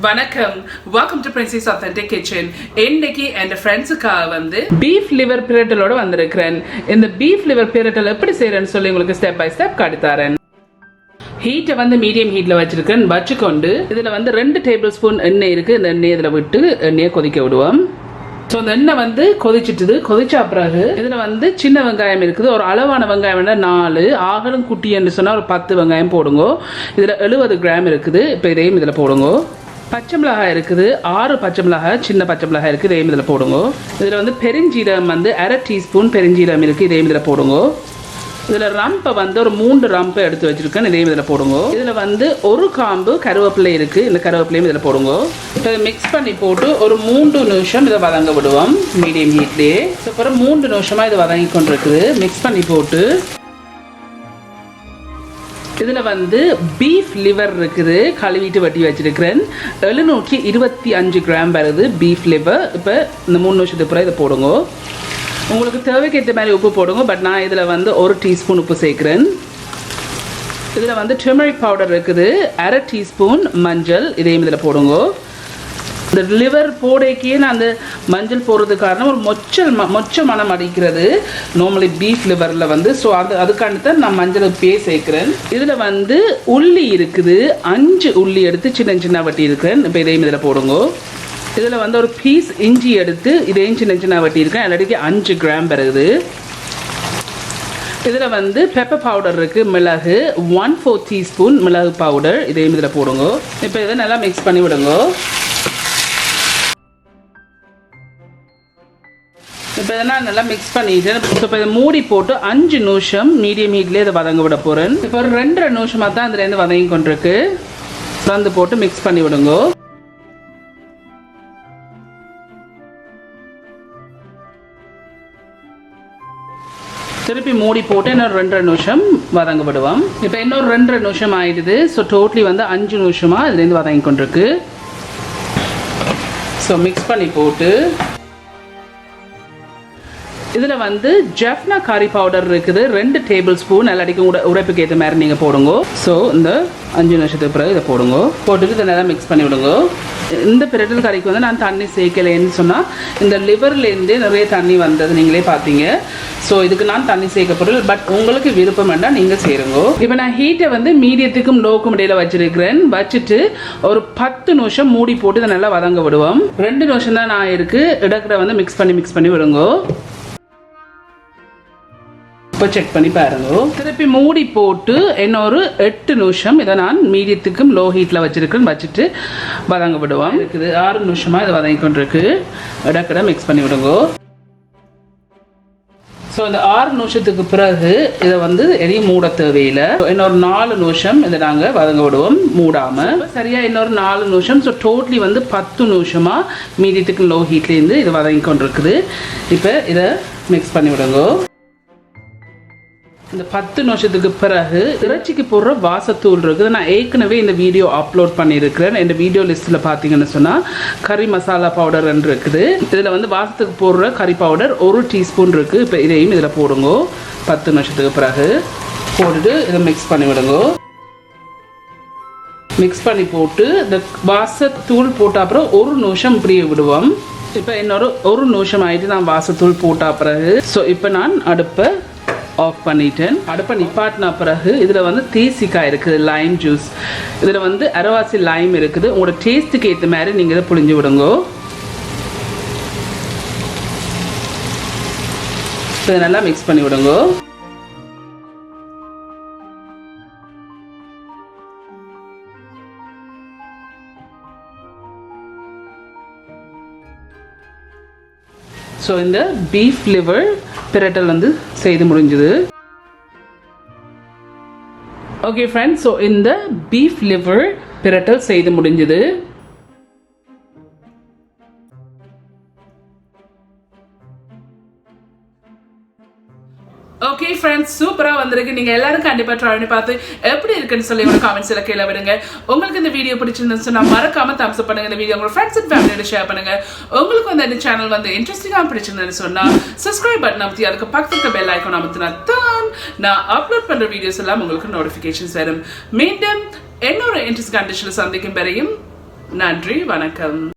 வணக்கம், welcome to Princy's Authentic Kitchen. இன்னைக்கு என் ஃப்ரெண்ட்ஸுக்காக வந்து பீஃப் லிவர் பிரட்டலோட வந்திருக்கிறேன். இந்த பீஃப் லிவர் பிரட்டல் எப்படி செய்யறேன்னு சொல்லி உங்களுக்கு ஸ்டெப் பை ஸ்டெப் காட்டித்தரேன். ஹீட்டை வந்து மீடியம் ஹீட்டில் வச்சிருக்கேன். வச்சுக்கொண்டு இதில் வந்து 2 டேபிள் ஸ்பூன் எண்ணெய் இருக்குது. இந்த எண்ணெய் இதில் விட்டு எண்ணெயை கொதிக்க விடுவோம். ஸோ இந்த எண்ணெய் வந்து கொதிச்சிட்டுது. கொதிச்சா பிறகு இதில் வந்து சின்ன வெங்காயம் இருக்குது. ஒரு அளவான வெங்காயம் வேணால் 4, ஆகலும் குட்டி என்று சொன்னால் ஒரு 10 வெங்காயம் போடுங்க. இதில் 70 கிராம் இருக்குது. இப்போ இதையும் இதில் போடுங்க. பச்சை மிளகாய் இருக்குது. 6 பச்சை மிளகாய், சின்ன பச்சை மிளகாய் இருக்குது. இதையும் இதில் போடுங்க. இதில் வந்து பெருஞ்சீரகம் வந்து 1/2 டீஸ்பூன் பெருஞ்சீரகம் இருக்குது. இதையும் இதில் போடுங்க. இதில் ரம்பை வந்து ஒரு 3 ரம்பை எடுத்து வச்சுருக்கேன். இதையும் இதில் போடுங்க. இதில் வந்து ஒரு காம்பு கருவேப்பிலை இருக்குது. இந்த கருவேப்பிலையும் இதில் போடுங்க. இப்போ மிக்ஸ் பண்ணி போட்டு ஒரு 3 நிமிஷம் இதை வதங்க விடுவோம் மீடியம் ஹீட்லேயே. அப்புறம் 3 நிமிஷமாக இது வதங்கி கொண்டு இருக்குது. மிக்ஸ் பண்ணி போட்டு இதில் வந்து பீஃப் லிவர் இருக்குது. கழுவிட்டு வட்டி வச்சிருக்கிறேன். 725 கிராம் வருது பீஃப் லிவர். இப்போ இந்த 3 நிமிஷத்துக்கு அப்புறம் இதை போடுங்க. உங்களுக்கு தேவைக்கு ஏற்ற மாதிரி உப்பு போடுங்க. பட் நான் இதில் வந்து 1 டீஸ்பூன் உப்பு சேர்க்குறேன். இதில் வந்து டர்மரிக் பவுடர் இருக்குது. 1/2 டீஸ்பூன் மஞ்சள். இதையும் இதில் போடுங்க. இந்த லிவர் போடைக்கே நான் அந்த மஞ்சள் போடுறதுக்கு காரணம் ஒரு மொச்ச மனம் அடிக்கிறது நார்மலி பீஃப் லிவரில் வந்து. ஸோ அதுக்காண்டி தான் நான் மஞ்சள் உப்பே சேர்க்குறேன். இதில் வந்து உள்ளி இருக்குது. 5 உள்ளி எடுத்து சின்ன சின்ன வட்டி இருக்கிறேன். இப்போ இதையும் இதில் போடுங்க. இதில் வந்து ஒரு பீஸ் இஞ்சி எடுத்து இதையும் சின்ன சின்ன வட்டி இருக்கேன். எல்லாத்துக்கு 5 கிராம் வருது. இதில் வந்து பெப்பர் பவுடர் இருக்குது. மிளகு 1/4 டீஸ்பூன் மிளகு பவுடர். இதையும் இதில் போடுங்க. இப்போ இதை நல்லா மிக்ஸ் பண்ணி விடுங்க. இப்போ இதெல்லாம் நல்லா மிக்ஸ் பண்ணிட்டு இப்போ இதை மூடி போட்டு 5 நிமிஷம் மீடியம் ஹீட்லேயே இதை வதங்க விட போகிறேன். இப்போ ஒரு 2.5 நிமிஷமாக தான் அதுலேருந்து வதங்கி கொண்டிருக்கு. வந்து போட்டு மிக்ஸ் பண்ணி விடுங்க. திருப்பி மூடி போட்டு இன்னொரு 2.5 நிமிஷம் வதங்க விடுவோம். இப்போ இன்னொரு 2.5 நிமிஷம் ஆயிடுது. ஸோ டோட்டலி வந்து 5 நிமிஷமாக இதுலேருந்து வதங்கி கொண்டிருக்கு. ஸோ மிக்ஸ் பண்ணி போட்டு இதில் வந்து ஜஃப்னா கறி பவுடர் இருக்குது. 2 டேபிள் ஸ்பூன் எல்லாடிக்கும் உரைப்புக்கு ஏற்ற மாதிரி நீங்கள் போடுங்க. ஸோ இந்த 5 நிமிஷத்துக்கு பிறகு இதை போடுங்க. போட்டுட்டு இதை நல்லா மிக்ஸ் பண்ணி விடுங்க. இந்த பிரட்டல் கறிக்கு வந்து நான் தண்ணி சேர்க்கலைன்னு சொன்னால் இந்த லிவர்லேருந்தே நிறைய தண்ணி வந்தது நீங்களே பார்த்தீங்க. ஸோ இதுக்கு நான் தண்ணி சேர்க்க பொருள். பட் உங்களுக்கு விருப்பம் வேண்டாம் நீங்கள் சேருங்க. இப்போ நான் ஹீட்டை வந்து மீடியத்துக்கும் லோக்கும் இடையில வச்சிருக்கிறேன். வச்சுட்டு ஒரு 10 நிமிஷம் மூடி போட்டு இதை நல்லா வதங்க விடுவோம். 2 நிமிஷம் தான் நான் இருக்குது. இடக்கிட வந்து மிக்ஸ் பண்ணி விடுங்க. இப்போ செக் பண்ணி பாருங்க. திருப்பி மூடி போட்டு இன்னொரு 8 நிமிஷம் இதை நான் மீடியத்துக்கும் லோ ஹீட்டில் வச்சிருக்கேன். வச்சுட்டு வதங்க விடுவோம். இருக்குது 6 நிமிஷமாக இதை வதங்கி கொண்டிருக்கு. இடக்கிட மிக்ஸ் பண்ணி விடுங்க. ஸோ இந்த 6 நிமிஷத்துக்கு பிறகு இதை வந்து எதையும் மூட தேவையில்லை. இன்னொரு 4 நிமிஷம் இதை நாங்கள் வதங்க விடுவோம் மூடாமல். சரியாக இன்னொரு 4 நிமிஷம். ஸோ டோட்டலி வந்து 10 நிமிஷமாக மீடியத்துக்கு லோ ஹீட்லேருந்து இது வதங்கி கொண்டிருக்குது. இப்போ இதை மிக்ஸ் பண்ணி விடுங்க. இந்த 10 நிமிஷத்துக்கு பிறகு இறைச்சிக்கு போடுற வாசத்தூள் இருக்குது. நான் ஏற்கனவே இந்த வீடியோ அப்லோட் பண்ணியிருக்கிறேன். இந்த வீடியோ லிஸ்ட்டில் பார்த்தீங்கன்னு சொன்னால் கறி மசாலா பவுடர் இருக்குது. இதில் வந்து வாசத்துக்கு போடுற கறி பவுடர் 1 டீஸ்பூன் இருக்குது. இப்போ இதையும் இதில் போடுங்க. 10 நிமிஷத்துக்கு பிறகு போட்டுட்டு இதை மிக்ஸ் பண்ணி விடுங்க. மிக்ஸ் பண்ணி போட்டு இந்த வாசத்தூள் போட்ட அப்புறம் 1 நிமிஷம் இப்படியே விடுவோம். இப்போ இன்னொரு 1 நிமிஷம் ஆகிட்டு நான் வாசத்தூள் போட்ட பிறகு ஸோ இப்போ நான் அடுப்பை ஆஃப் பண்ணிட்டேன். அடுப்பை நிப்பாட்டின பிறகு இதில் வந்து தேசிக்காய் இருக்குது. லைம் ஜூஸ் இதில் வந்து அரவாசி லைம் இருக்குது. உங்களோட டேஸ்ட்டுக்கு ஏற்ற மாதிரி நீங்கள் இதை புளிஞ்சு விடுங்க. இதை நல்லா மிக்ஸ் பண்ணி விடுங்க. ஸோ இந்த பீஃப் லிவர் பிரட்டல் வந்து செய்து முடிஞ்சது. ஓகே ஃப்ரெண்ட்ஸ், ஸோ இந்த பீஃப் லிவர் பிரட்டல் செய்து முடிஞ்சது. ஓகே ஃப்ரெண்ட்ஸ், சூப்பராக வந்திருக்கு. நீங்கள் எல்லாரும் கண்டிப்பாக ட்ரை பண்ணி பார்த்து எப்படி இருக்குன்னு சொல்லி ஒரு காமெண்ட்ஸில் கீழே விடுங்க. உங்களுக்கு இந்த வீடியோ பிடிச்சிருந்துச்சுன்னா மறக்காம தம்ஸ் அப் பண்ணுங்க. இந்த வீடியோ உங்களோட ஃப்ரெண்ட்ஸ் அண்ட் ஃபேமிலியோட ஷேர் பண்ணுங்க. உங்களுக்கு வந்து இந்த சேனல் வந்து இன்ட்ரெஸ்டிங்காக பிடிச்சிருந்தேன்னு சொன்னால் சப்ஸ்கிரைப் பட்டன் அமுத்தி அதுக்கு பக்கத்துக்கு பெல் ஐக்கான் அமுத்தினா தான் நான் அப்லோட் பண்ணுற வீடியோஸ் எல்லாம் உங்களுக்கு நோட்டிஃபிகேஷன்ஸ் வரும். மீண்டும் இன்னொரு இன்ட்ரெஸ்ட் கண்டிஷனில் சந்திக்கும் வரையும் நன்றி, வணக்கம்.